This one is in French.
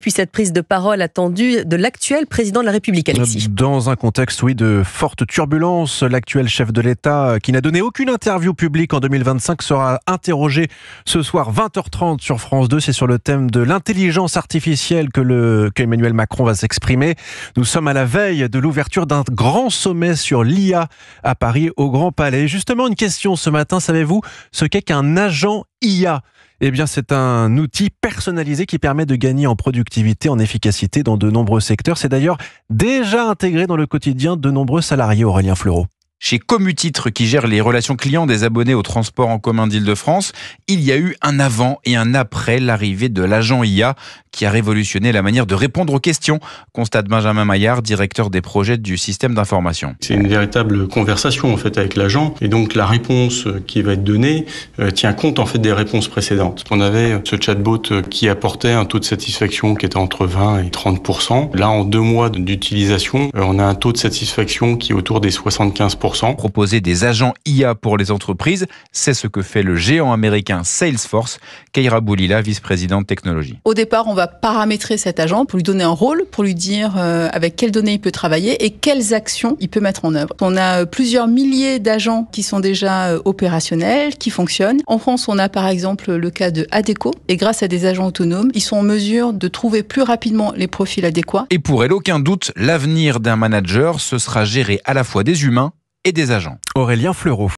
depuis cette prise de parole attendue de l'actuel président de la République, Alexis. Dans un contexte, de fortes turbulences, l'actuel chef de l'État, qui n'a donné aucune interview publique en 2025, sera interrogé ce soir 20h30 sur France 2. C'est sur le thème de l'intelligence artificielle qu'Emmanuel Macron va s'exprimer. Nous sommes à la veille de l'ouverture d'un grand sommet sur l'IA à Paris, au Grand Palais. Justement, une question ce matin, savez-vous ce qu'est qu'un agent IA ? Eh bien, c'est un outil personnalisé qui permet de gagner en productivité, en efficacité dans de nombreux secteurs. C'est d'ailleurs déjà intégré dans le quotidien de nombreux salariés, Aurélien Fleureau. Chez Comutitre, qui gère les relations clients des abonnés au transport en commun d'Île-de-France, il y a eu un avant et un après l'arrivée de l'agent IA qui a révolutionné la manière de répondre aux questions, constate Benjamin Maillard, directeur des projets du système d'information. C'est une véritable conversation en fait avec l'agent et donc la réponse qui va être donnée tient compte en fait des réponses précédentes. On avait ce chatbot qui apportait un taux de satisfaction qui était entre 20 et 30%. Là, en 2 mois d'utilisation, on a un taux de satisfaction qui est autour des 75%. Proposer des agents IA pour les entreprises, c'est ce que fait le géant américain Salesforce. Keira Boulila, vice-présidente technologie. Au départ, on va paramétrer cet agent pour lui donner un rôle, pour lui dire avec quelles données il peut travailler et quelles actions il peut mettre en œuvre. On a plusieurs milliers d'agents qui sont déjà opérationnels, qui fonctionnent. En France, on a par exemple le cas de Adecco et grâce à des agents autonomes, ils sont en mesure de trouver plus rapidement les profils adéquats. Et pour elle, aucun doute, l'avenir d'un manager, ce sera gérer à la fois des humains et des agents. Aurélien Fleureau.